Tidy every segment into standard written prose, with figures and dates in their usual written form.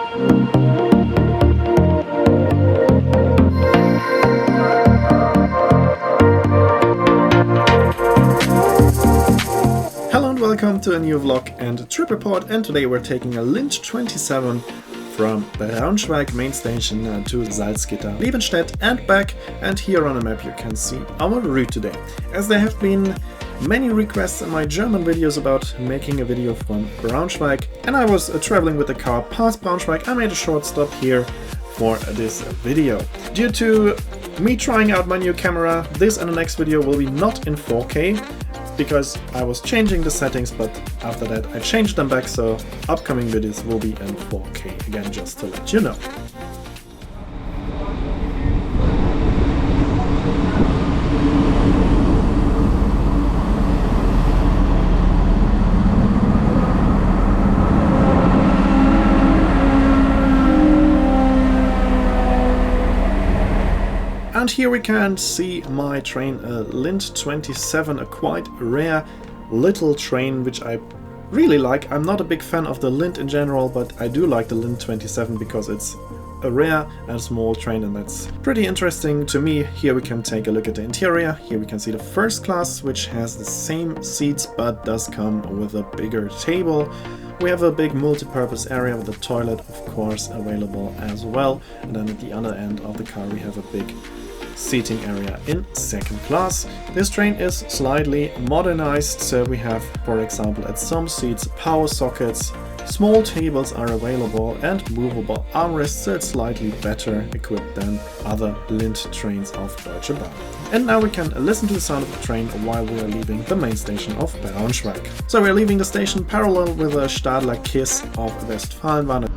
Hello and welcome to a new vlog and TripReport, and today we're taking a Lint 27 from Braunschweig main station to Salzgitter-Lebenstedt and back, and here on the map you can see our route today. As there have been many requests in my German videos about making a video from Braunschweig, and I was traveling with the car past Braunschweig, I made a short stop here for this video. Due to me trying out my new camera, this and the next video will be not in 4K, because I was changing the settings, but after that I changed them back, so upcoming videos will be in 4K again, just to let you know. And here we can see my train, a Lint 27, a quite rare little train which I really like. I'm not a big fan of the Lint in general, but I do like the Lint 27 because it's a rare and small train, and that's pretty interesting to me. Here we can take a look at the interior. Here we can see the first class, which has the same seats but does come with a bigger table. We have a big multi-purpose area with a toilet, of course, available as well. And then at the other end of the car we have a big seating area in second class. This train is slightly modernized, so we have, for example, at some seats power sockets, small tables are available and movable armrests, so it's slightly better equipped than other Lint trains of Deutsche Bahn. And now we can listen to the sound of the train while we are leaving the main station of Braunschweig. So we are leaving the station parallel with the Stadler Kiss of Westfalenbahn.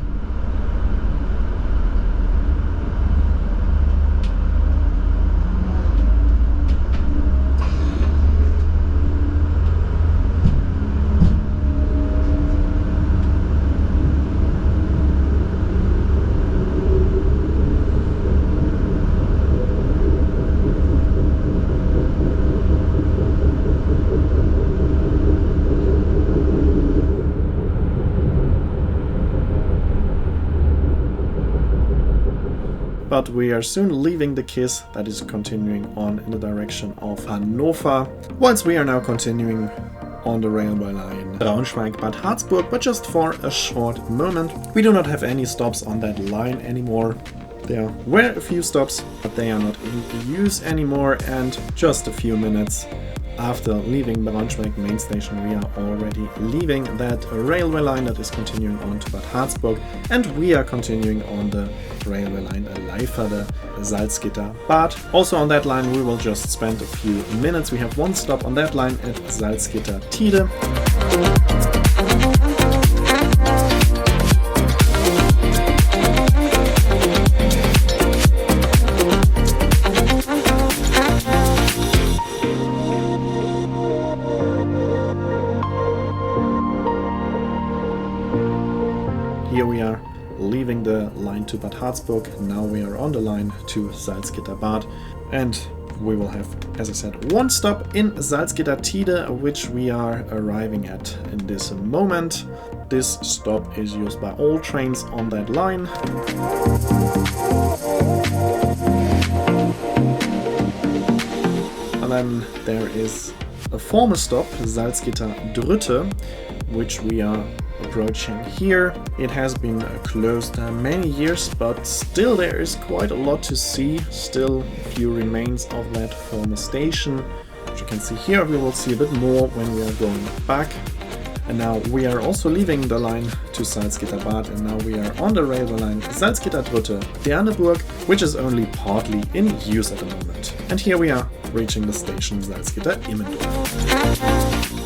But we are soon leaving the Kiss, that is continuing on in the direction of Hannover, whilst we are now continuing on the railway line Braunschweig-Bad Harzburg, but just for a short moment. We do not have any stops on that line anymore. There were a few stops, but they are not in use anymore, and just a few minutes after leaving Braunschweig main station we are already leaving that railway line that is continuing on to Bad Harzburg, and we are continuing on the railway line LiQWYD Salzgitter-Bad. Also on that line we will just spend a few minutes. We have one stop on that line at Salzgitter-Tide. Here we are leaving the line to Bad Harzburg. Now we are on the line to Salzgitter-Bad, and we will have, as I said, one stop in Salzgitter-Tide, which we are arriving at in this moment. This stop is used by all trains on that line. And then there is a former stop, Salzgitter-Dritte, which we are approaching here. It has been closed many years, but still there is quite a lot to see. Still a few remains of that former station. As you can see here, we will see a bit more when we are going back. And now we are also leaving the line to Salzgitter-Bad, and now we are on the railway line Salzgitter-Dritte Berneburg, which is only partly in use at the moment. And here we are reaching the station Salzgitter-Immendorf.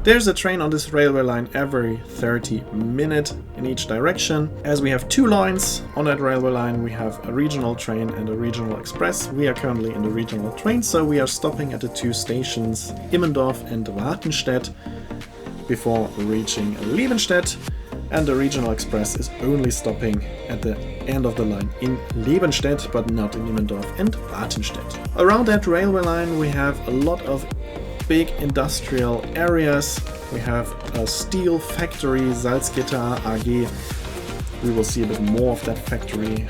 There's a train on this railway line every 30 minutes in each direction. As we have two lines on that railway line, we have a regional train and a regional express. We are currently in the regional train, so we are stopping at the two stations Immendorf and Wartenstedt before reaching Lebenstedt. and the regional express is only stopping at the end of the line in Lebenstedt, but not in Immendorf and Bartenstedt. Around that railway line we have a lot of big industrial areas. We have a steel factory, Salzgitter AG. We will see a bit more of that factory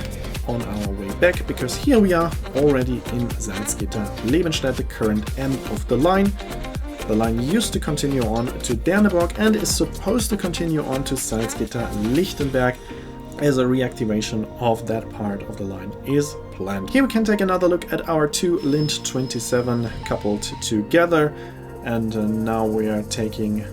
on our way back, because here we are already in Salzgitter-Lebenstedt, the current end of the line. The line used to continue on to Derneburg and is supposed to continue on to Salzgitter-Lichtenberg, as a reactivation of that part of the line is planned. Here we can take another look at our two Lint 27 coupled together, and now we are taking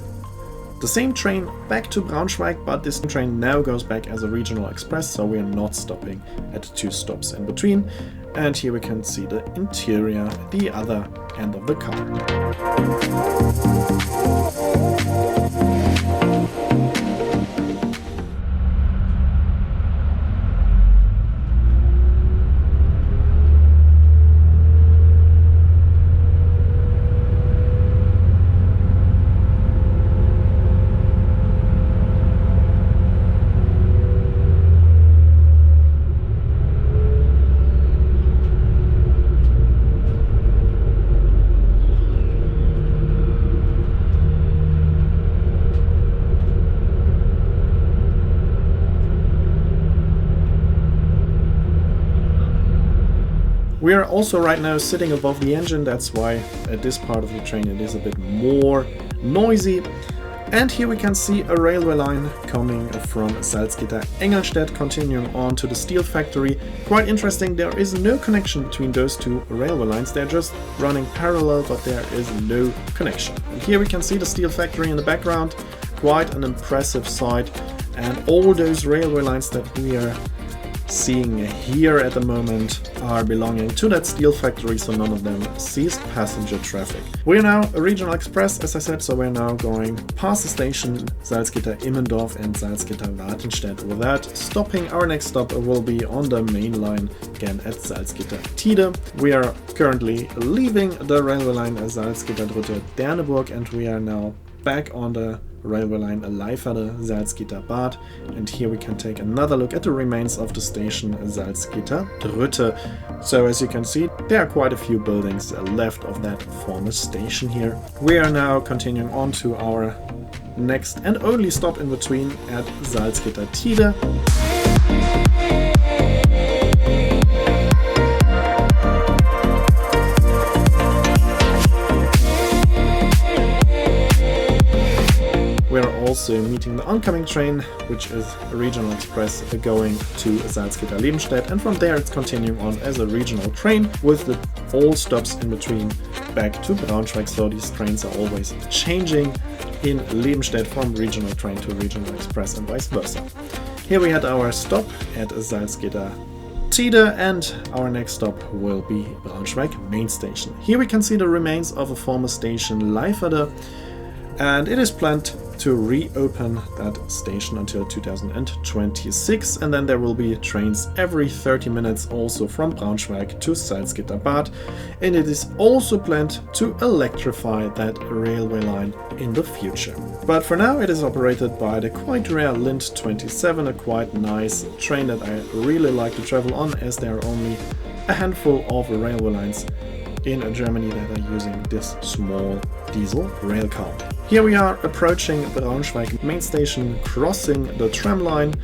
the same train back to Braunschweig, but this train now goes back as a regional express, so we are not stopping at 2 stops in between. And here we can see the interior, the other end of the car. We are also right now sitting above the engine, that's why at this part of the train it is a bit more noisy. And here we can see a railway line coming from Salzgitter-Engelstedt, continuing on to the steel factory. Quite interesting, there is no connection between those two railway lines, they're just running parallel, but there is no connection. And here we can see the steel factory in the background, quite an impressive sight, and all those railway lines that we are seeing here at the moment are belonging to that steel factory, so none of them sees passenger traffic. We're now a regional express, as I said, so we're now going past the station Salzgitter-Immendorf and Salzgitter-Wartenstedt. Without stopping, our next stop will be on the main line again at Salzgitter-Tide. We are currently leaving the railway line at Salzgitter-Derneburg, and we are now back on the railway line LiQWYD Salzgitter-Bad, and here we can take another look at the remains of the station Salzgitter-Drütte. So as you can see, there are quite a few buildings left of that former station here. We are now continuing on to our next and only stop in between at Salzgitter-Tide. Also meeting the oncoming train, which is a regional express going to Salzgitter-Lebenstedt, and from there it's continuing on as a regional train with the all stops in between back to Braunschweig, so these trains are always changing in Lebenstedt from regional train to regional express and vice versa. Here we had our stop at Salzgitter-Tide, and our next stop will be Braunschweig main station. Here we can see the remains of a former station LiQWYD, and it is planned to reopen that station until 2026, and then there will be trains every 30 minutes also from Braunschweig to Salzgitter-Bad, and it is also planned to electrify that railway line in the future. But for now it is operated by the quite rare Lint 27, a quite nice train that I really like to travel on, as there are only a handful of railway lines in Germany that are using this small diesel rail car. Here we are approaching Braunschweig main station, crossing the tram line.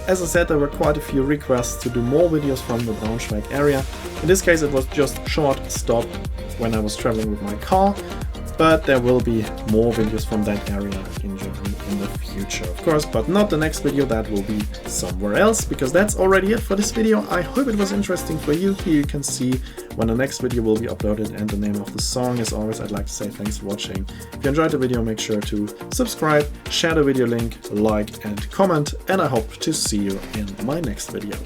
As I said, there were quite a few requests to do more videos from the Braunschweig area. In this case it was just a short stop when I was traveling with my car, but there will be more videos from that area in Germany in the future, of course, but not the next video, that will be somewhere else, because that's already it for this video. I hope it was interesting for you. Here you can see when the next video will be uploaded and the name of the song. As always, I'd like to say thanks for watching. If you enjoyed the video, make sure to subscribe, share the video link, like and comment, and I hope to see you in my next video.